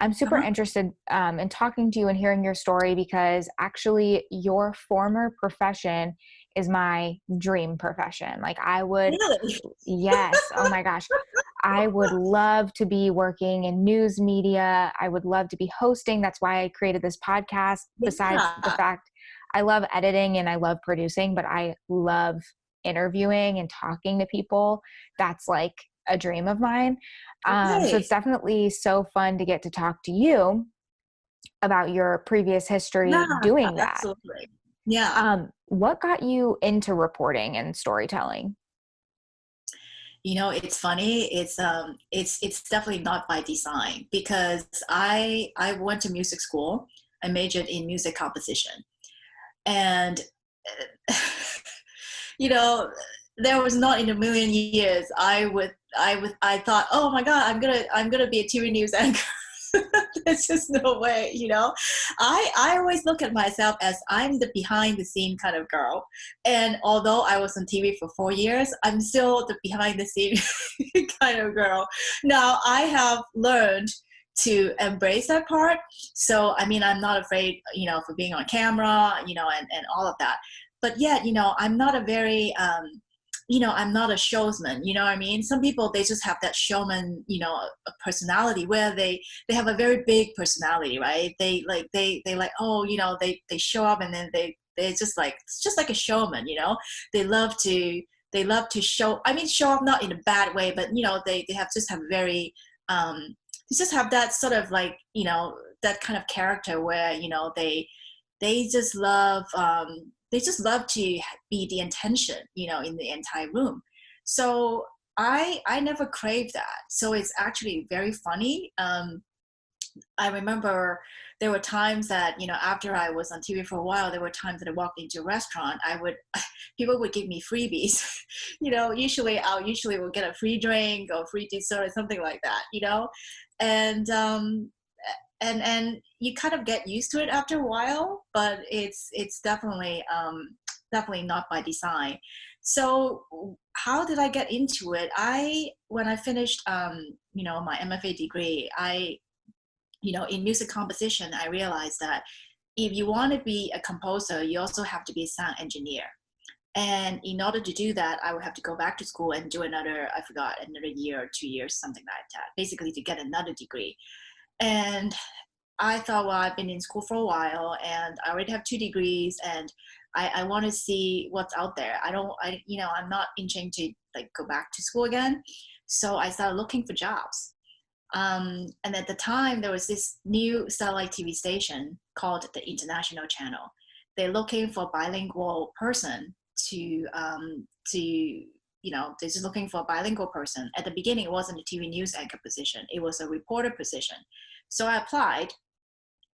I'm super interested in talking to you and hearing your story, because actually your former profession is my dream profession. Like I would, Really? yes, oh my gosh, I would love to be working in news media. I would love to be hosting. That's why I created this podcast. Besides the Yeah. fact I love editing and I love producing, but I love interviewing and talking to people. That's like a dream of mine. So it's Okay. definitely so fun to get to talk to you about your previous Yeah, history doing that. absolutely. Yeah. What got you into reporting and storytelling? It's funny. It's definitely not by design because I went to music school. I majored in music composition, and you know, there was not in a million years I thought, oh my God, I'm gonna be a TV news anchor. There's just no way, I always look at myself as I'm the behind the scene kind of girl. And although I was on TV for 4 years, I'm still the behind the scene kind of girl. Now I have learned to embrace that part. So I mean, I'm not afraid, for being on camera, and all of that. But yet, I'm not a very I'm not a showsman, you know what I mean? Some people, they just have that showman, a personality where they have a very big personality, right? They like, oh, they show up and then they just like, it's just like a showman, they love to show, I mean, show off not in a bad way, but they have just have very they just have that sort of like, that kind of character where, they just love to be the intention, in the entire room. So I never craved that. So it's actually very funny. I remember there were times that, after I was on TV for a while, there were times that I walked into a restaurant, people would give me freebies. Usually I'll usually will get a free drink or free dessert or something like that, and and you kind of get used to it after a while, but it's definitely not by design. So how did I get into it? When I finished my MFA degree, in music composition, I realized that if you want to be a composer, you also have to be a sound engineer. And in order to do that, I would have to go back to school and do another, I forgot, another year or 2 years, something like that, basically to get another degree. And I thought, well, I've been in school for a while and I already have 2 degrees, and I want to see what's out there. I'm not itching to like go back to school again. So I started looking for jobs. And at the time, there was this new satellite TV station called the International Channel. They're looking for a bilingual person they're just looking for a bilingual person. At the beginning, it wasn't a TV news anchor position. It was a reporter position. So I applied,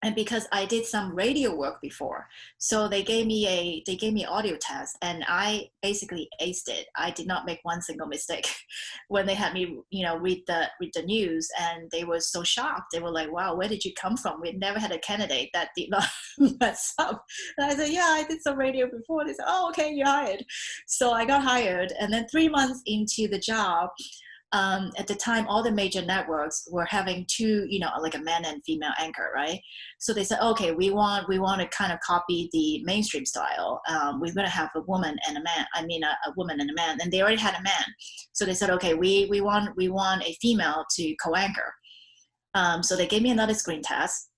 and because I did some radio work before, so they gave me audio test, and I basically aced it. I did not make one single mistake when they had me, read the news, and they were so shocked. They were like, "Wow, where did you come from? We've never had a candidate that did not mess up." And I said, "Yeah, I did some radio before." They said, "Oh, okay, you're hired." So I got hired, and then 3 months into the job, at the time, all the major networks were having two, like a man and female anchor, right? So they said, okay, we want to kind of copy the mainstream style. We're going to have a woman and a man. I mean, a woman and a man, and they already had a man. So they said, okay, we want a female to co-anchor. So they gave me another screen test,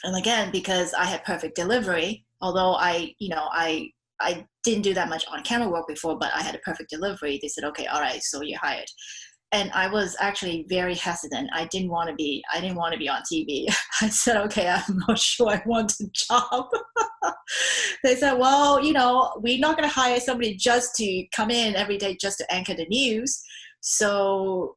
and again, because I had perfect delivery, although I didn't do that much on camera work before, but I had a perfect delivery. They said, okay, all right, so you're hired. And I was actually very hesitant. I didn't want to be on TV. I said, okay, I'm not sure I want a job. They said, well, we're not going to hire somebody just to come in every day just to anchor the news. So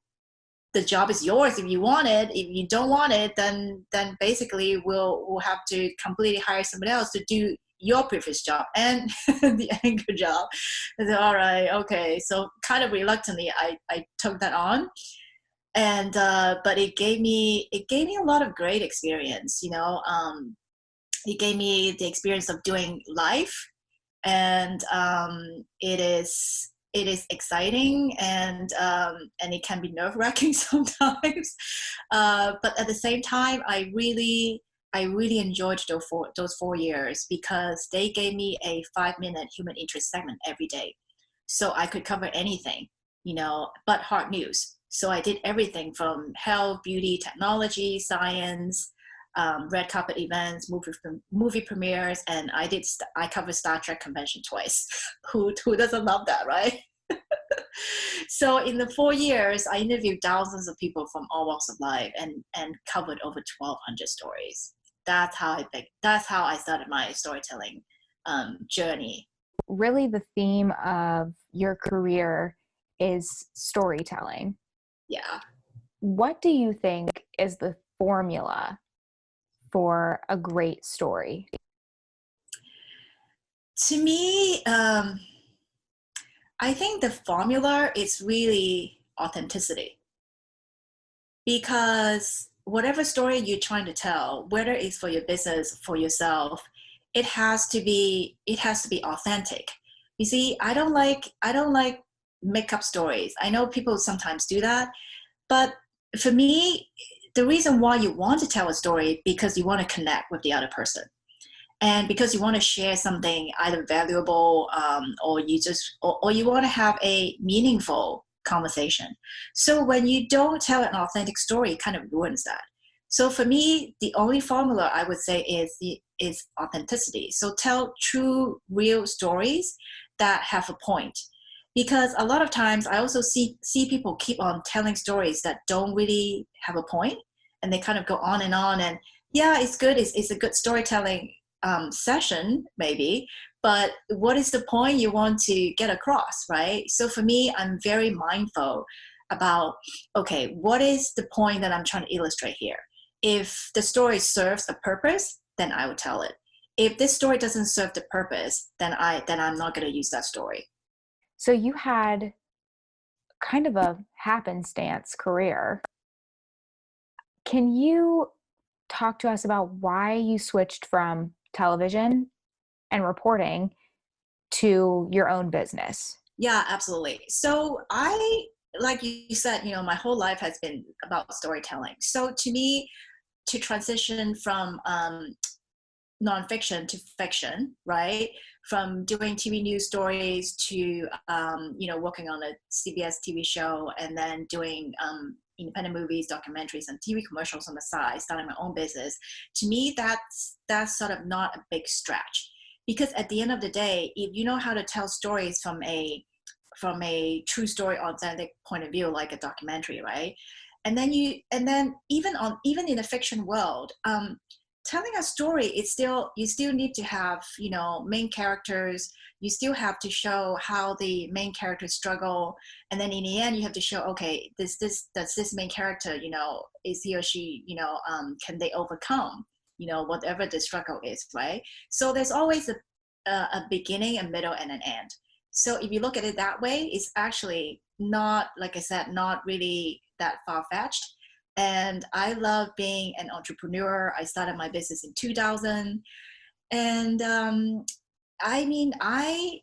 the job is yours if you want it. If you don't want it, then basically we'll have to completely hire somebody else to do your previous job and the anchor job. I said, all right, okay. So kind of reluctantly, I took that on, and but it gave me a lot of great experience. It gave me the experience of doing live, and it is it is exciting, and it can be nerve-wracking sometimes. But at the same time, I really enjoyed those 4 years because they gave me a 5-minute human interest segment every day. So I could cover anything, but hard news. So I did everything from health, beauty, technology, science, red carpet events, movie premieres, and I covered Star Trek convention twice. Who doesn't love that, right? So in the 4 years, I interviewed thousands of people from all walks of life and covered over 1,200 stories. That's how I started my storytelling journey. Really, the theme of your career is storytelling. Yeah. What do you think is the formula for a great story? To me, I think the formula is really authenticity, because whatever story you're trying to tell, whether it's for your business, for yourself, it has to be authentic. You see, I don't like make up stories. I know people sometimes do that, but for me, the reason why you want to tell a story because you want to connect with the other person, and because you want to share something either valuable, or you want to have a meaningful conversation. So when you don't tell an authentic story, it kind of ruins that. So for me, the only formula I would say is authenticity. So tell true, real stories that have a point. Because a lot of times I also see people keep on telling stories that don't really have a point, and they kind of go on and on. And yeah, it's good. It's a good storytelling session, maybe, but what is the point you want to get across, right? So for me, I'm very mindful about, okay, what is the point that I'm trying to illustrate here? If the story serves a purpose, then I would tell it. If this story doesn't serve the purpose, then I'm not going to use that story. So you had kind of a happenstance career. Can you talk to us about why you switched from television and reporting to your own business? Yeah, absolutely. So like you said, my whole life has been about storytelling. So to me, to transition from nonfiction to fiction, right? From doing TV news stories to, working on a CBS TV show, and then doing independent movies, documentaries, and TV commercials on the side, starting my own business. To me, that's sort of not a big stretch, because at the end of the day, if you know how to tell stories from a true story, authentic point of view, like a documentary, right? And then even in the fiction world, telling a story, you still need to have main characters. You still have to show how the main characters struggle, and then in the end you have to show, okay, does this main character, is he or she, can they overcome whatever the struggle is, right? So there's always a beginning, a middle, and an end. So if you look at it that way, it's actually not, like I said, not really that far-fetched. And I love being an entrepreneur. I started my business in 2000. And I mean, I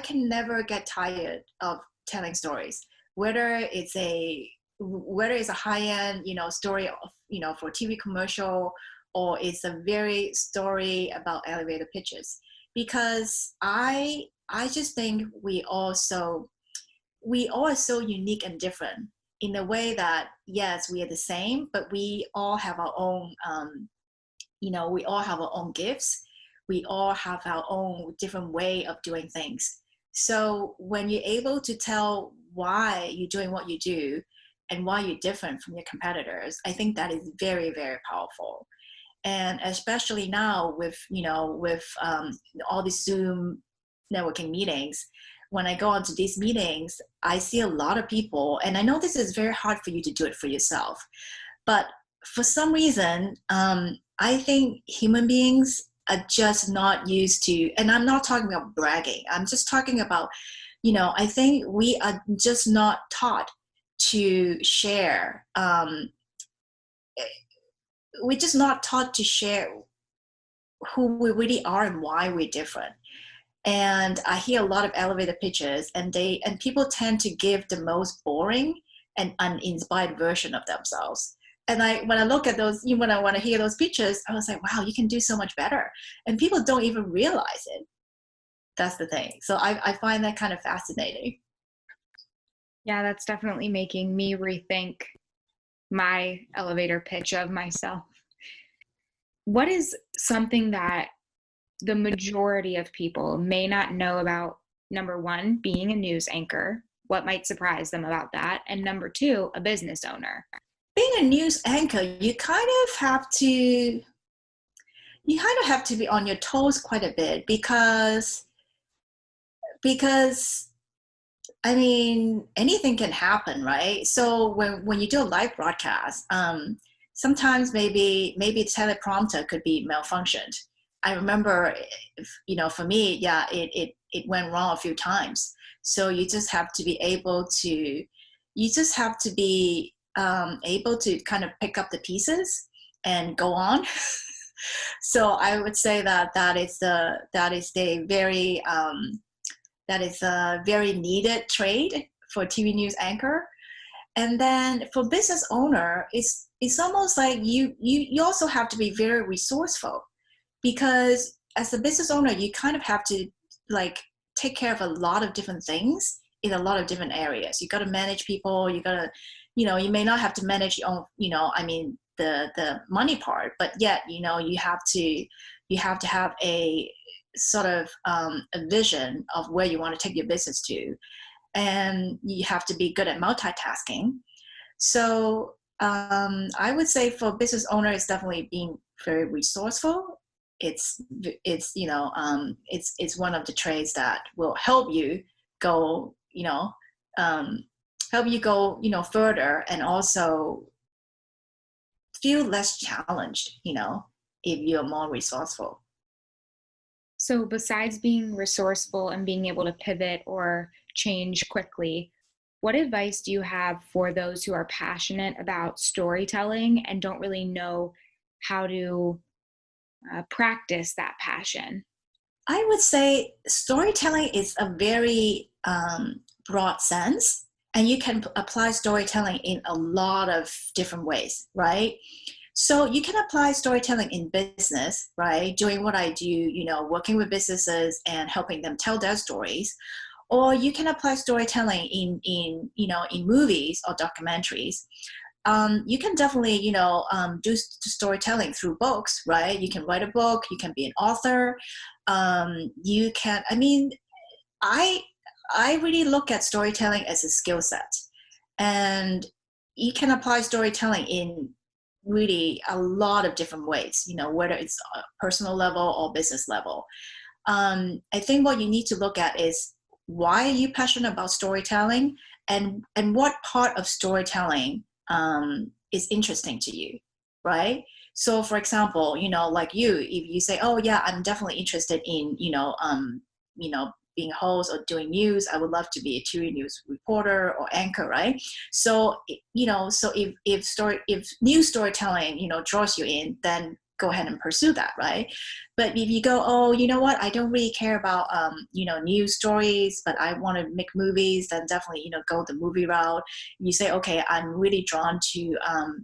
can never get tired of telling stories, whether it's a high-end, story of, for TV commercial, or it's a very story about elevator pitches. Because I just think we all are so unique and different, in the way that, yes, we are the same, but we all have our own, we all have our own gifts. We all have our own different way of doing things. So when you're able to tell why you're doing what you do and why you're different from your competitors, I think that is very, very powerful. And especially now with all these Zoom networking meetings, when I go onto these meetings, I see a lot of people, and I know this is very hard for you to do it for yourself, but for some reason, I think human beings are just not used to, and I'm not talking about bragging, I'm just talking about, I think we are just not taught to share. We're just not taught to share who we really are and why we're different. And I hear a lot of elevator pitches, and people tend to give the most boring and uninspired version of themselves. And when I look at those, when I want to hear those pitches, I was like, wow, you can do so much better. And people don't even realize it. That's the thing. So I find that kind of fascinating. Yeah, that's definitely making me rethink my elevator pitch of myself. What is something that the majority of people may not know about, number one, being a news anchor? What might surprise them about that? And number two, a business owner. Being a news anchor, you kind of have to be on your toes quite a bit, because I mean, anything can happen, right? So when you do a live broadcast, sometimes maybe the teleprompter could be malfunctioned. I remember, for me, yeah, it went wrong a few times. So you just have to be able to, able to kind of pick up the pieces and go on. So I would say that is a very needed trade for TV news anchor. And then for business owner, it's almost like you also have to be very resourceful, because as a business owner, you kind of have to like take care of a lot of different things in a lot of different areas. You got to manage people. You got to, you may not have to manage your own, the money part, but yet, you have to have a sort of a vision of where you want to take your business to, and you have to be good at multitasking. So I would say for business owner, it's definitely being very resourceful. It's one of the trades that will help you go, further, and also feel less challenged, if you're more resourceful. So, besides being resourceful and being able to pivot or change quickly, what advice do you have for those who are passionate about storytelling and don't really know how to practice that passion? I would say storytelling is a very broad sense, and you can apply storytelling in a lot of different ways, right? So you can apply storytelling in business, right? Doing what I do, working with businesses and helping them tell their stories. Or you can apply storytelling in movies or documentaries. You can definitely, do storytelling through books, right? You can write a book, you can be an author. You can, I mean, I, I really look at storytelling as a skill set, and you can apply storytelling in really a lot of different ways, whether it's a personal level or business level. I think what you need to look at is, why are you passionate about storytelling, and what part of storytelling is interesting to you, right? So for example, like if you say, oh yeah, I'm definitely interested in, being a host or doing news, I would love to be a TV news reporter or anchor, right? So, so if news storytelling, draws you in, then go ahead and pursue that, right? But if you go, oh, you know what, I don't really care about, news stories, but I want to make movies, then definitely, go the movie route. You say, okay, I'm really drawn to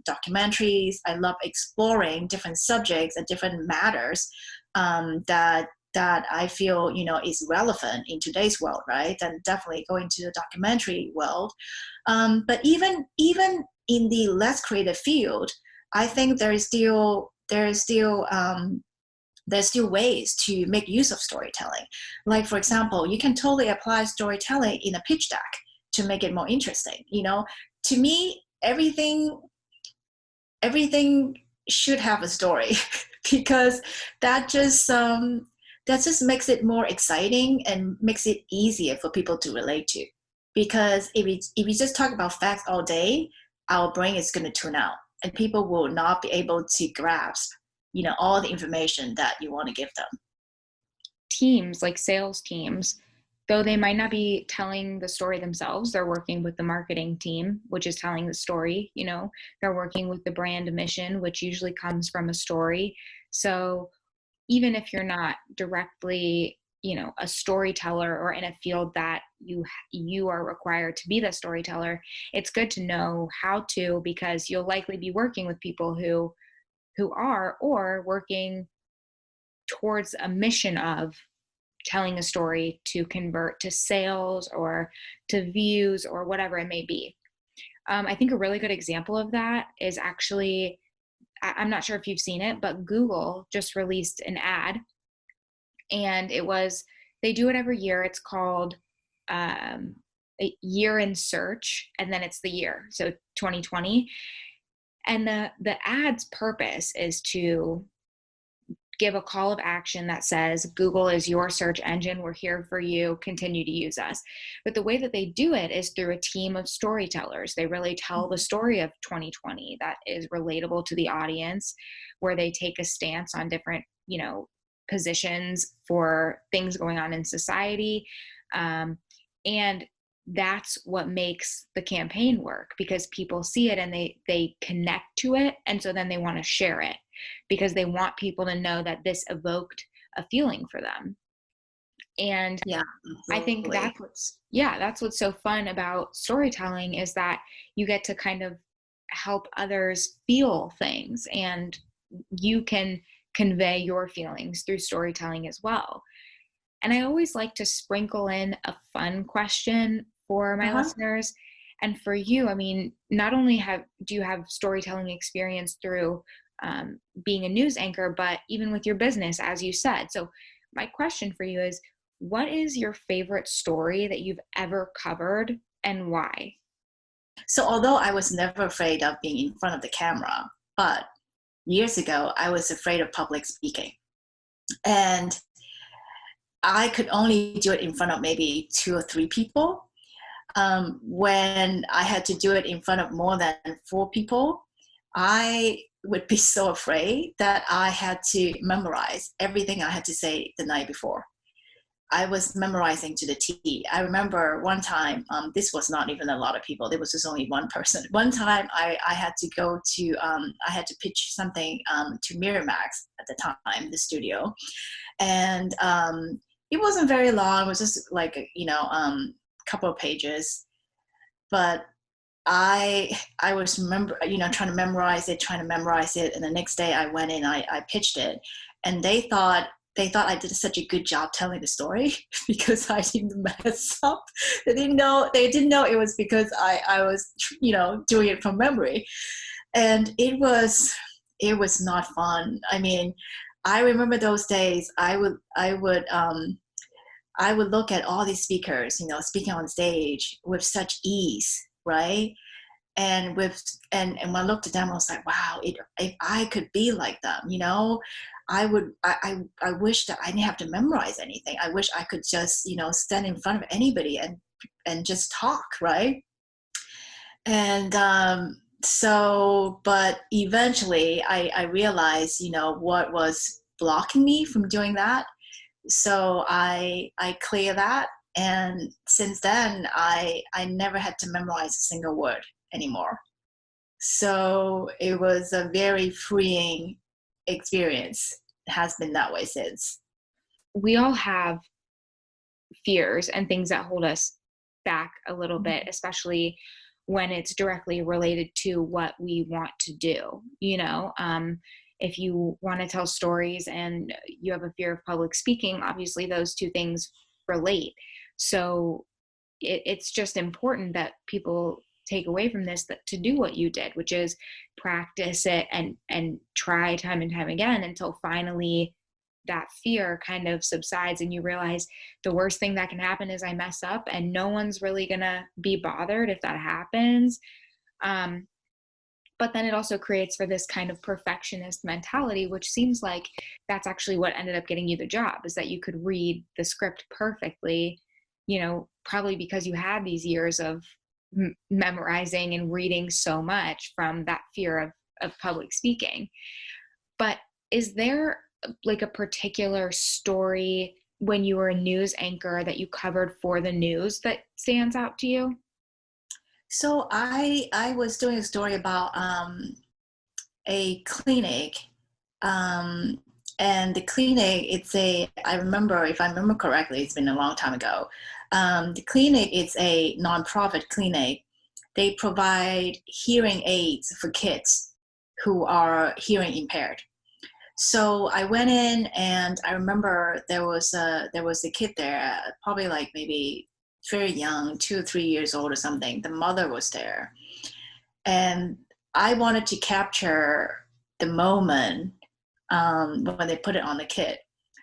documentaries. I love exploring different subjects and different matters that I feel, is relevant in today's world, right? Then definitely go into the documentary world. But even in the less creative field, I think there's still ways to make use of storytelling. Like for example, you can totally apply storytelling in a pitch deck to make it more interesting. To me, everything should have a story because that just makes it more exciting and makes it easier for people to relate to. Because if we just talk about facts all day, our brain is going to tune out, and people will not be able to grasp, all the information that you want to give them. Teams, like sales teams, though they might not be telling the story themselves, they're working with the marketing team, which is telling the story. They're working with the brand mission, which usually comes from a story. So even if you're not directly a storyteller or in a field that you are required to be the storyteller, it's good to know how to, because you'll likely be working with people who are, or working towards a mission of telling a story to convert to sales or to views or whatever it may be. I think a really good example of that is actually, I'm not sure if you've seen it, but Google just released an ad, and they do it every year. It's called a year in search, and then it's the year, so 2020. And the ad's purpose is to give a call of action that says, Google is your search engine. We're here for you. Continue to use us. But the way that they do it is through a team of storytellers. They really tell the story of 2020 that is relatable to the audience, where they take a stance on different, positions for things going on in society. And that's what makes the campaign work, because people see it and they connect to it. And so then they want to share it, because they want people to know that this evoked a feeling for them. And Yeah, I think absolutely. that's what's so fun about storytelling, is that you get to kind of help others feel things, and you can convey your feelings through storytelling as well. And I always like to sprinkle in a fun question for my Uh-huh. listeners. And for you, I mean, not only do you have storytelling experience through being a news anchor, but even with your business, as you said. So my question for you is, what is your favorite story that you've ever covered, and why? So although I was never afraid of being in front of the camera, but years ago, I was afraid of public speaking. And I could only do it in front of maybe 2 or 3 people. When I had to do it in front of more than 4 people, I would be so afraid that I had to memorize everything I had to say the night before. I was memorizing to the T. I remember one time, this was not even a lot of people. There was just only one person. One time I had to go to, I had to pitch something to Miramax at the time, the studio. And it wasn't very long. It was just like, couple of pages. But I was trying to memorize it. And the next day I went in, I pitched it, and they thought I did such a good job telling the story because I didn't mess up. They didn't know it was because I was, doing it from memory. And it was not fun. I mean, I remember those days. I would look at all these speakers, speaking on stage with such ease, right? And when I looked at them, I was like, wow, if I could be like them, I wish that I didn't have to memorize anything. I wish I could just, stand in front of anybody and just talk, right? And but eventually I realized, what was blocking me from doing that. So I clear that. And since then, I never had to memorize a single word anymore. So it was a very freeing experience. It has been that way since. We all have fears and things that hold us back a little bit, especially when it's directly related to what we want to do. If you want to tell stories and you have a fear of public speaking, obviously those two things relate. So it's just important that people take away from this, that to do what you did, which is practice it and try time and time again until finally that fear kind of subsides and you realize the worst thing that can happen is I mess up, and no one's really gonna be bothered if that happens. But then it also creates for this kind of perfectionist mentality, which seems like that's actually what ended up getting you the job, is that you could read the script perfectly, probably because you had these years of memorizing and reading so much from that fear of public speaking. But is there like a particular story when you were a news anchor that you covered for the news that stands out to you? So I was doing a story about a clinic, um, And the clinic, I remember, if I remember correctly, it's been a long time ago. The clinic is a nonprofit clinic. They provide hearing aids for kids who are hearing impaired. So I went in, and I remember there was a kid there, probably like maybe very young, 2 or 3 years old or something. The mother was there, and I wanted to capture the moment when they put it on the kid.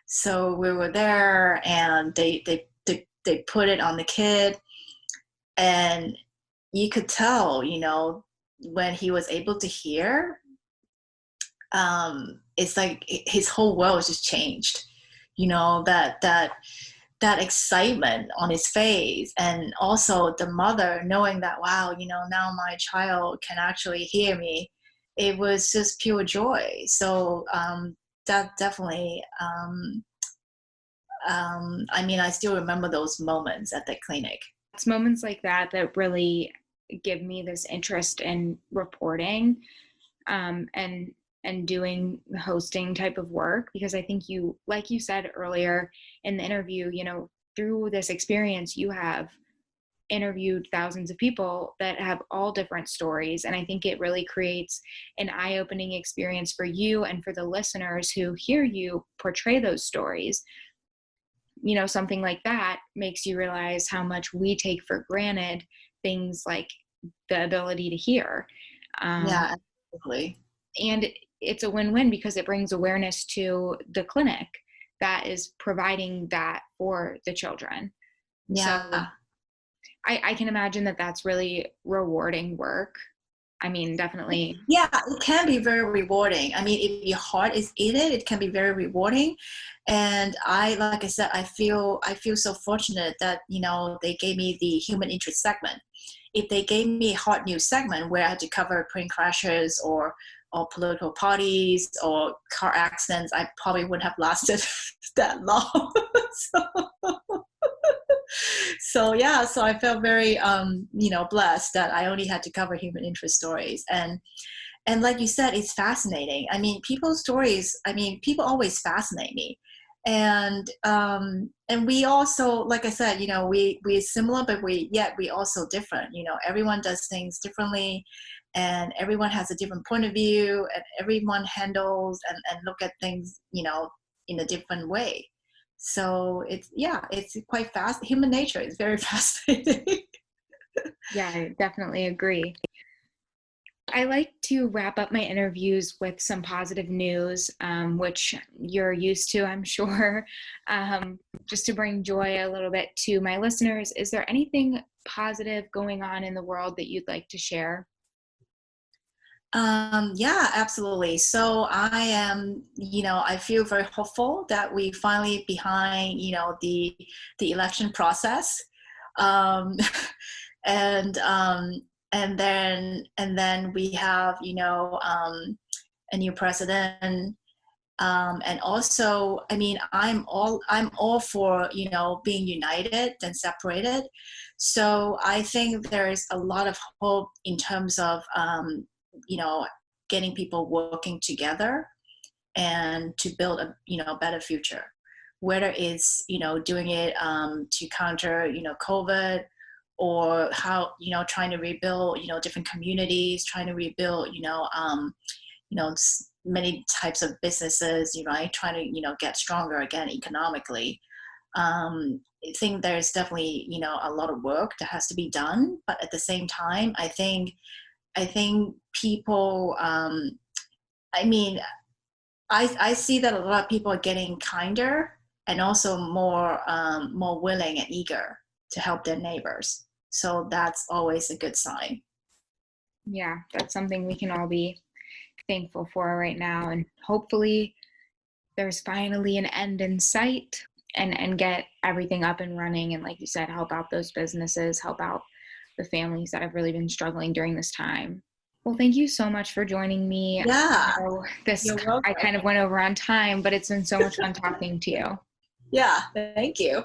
So we were there, and they put it on the kid, and you could tell, when he was able to hear, it's like his whole world just changed. That excitement on his face, and also the mother knowing that, wow, now my child can actually hear me. It was just pure joy. So that definitely, I still remember those moments at the clinic. It's moments like that that really give me this interest in reporting, and doing hosting type of work, because I think you, like you said earlier in the interview, through this experience, you have interviewed thousands of people that have all different stories. And I think it really creates an eye-opening experience for you and for the listeners who hear you portray those stories. Something like that makes you realize how much we take for granted things like the ability to hear. Yeah, absolutely. And it's a win-win because it brings awareness to the clinic that is providing that for the children. Yeah. So I can imagine that that's really rewarding work. Definitely. Yeah, it can be very rewarding. If your heart is in it, it can be very rewarding. And like I said, I feel so fortunate that, they gave me the human interest segment. If they gave me a hard news segment where I had to cover plane crashes or political parties or car accidents, I probably wouldn't have lasted that long. So yeah, so I felt very blessed that I only had to cover human interest stories. And like you said, it's fascinating. People's stories, people always fascinate me. And we also, like I said, we're similar, but we also different. Everyone does things differently, and everyone has a different point of view, and everyone handles and look at things, in a different way. So it's quite fast. Human nature is very fascinating. Yeah, I definitely agree. I like to wrap up my interviews with some positive news, which you're used to, I'm sure, just to bring joy a little bit to my listeners. Is there anything positive going on in the world that you'd like to share? Yeah, absolutely. So I am, I feel very hopeful that we finally behind, the election process. Um, and then we have, a new president. And also, I'm all for, being united than separated. So I think there's a lot of hope in terms of, you know, getting people working together and to build a, better future. Whether it's, doing it to counter, COVID, or how, trying to rebuild, different communities, trying to rebuild, many types of businesses, right? Trying to, get stronger again economically. I think there's definitely, a lot of work that has to be done, but at the same time, I think people, I see that a lot of people are getting kinder and also more willing and eager to help their neighbors. So that's always a good sign. Yeah, that's something we can all be thankful for right now. And hopefully there's finally an end in sight, and get everything up and running. And like you said, help out those businesses, help out the families that have really been struggling during this time. Well, thank you so much for joining me. Yeah, This, you're welcome. I kind of went over on time, but it's been so much fun talking to you. Yeah, thank you.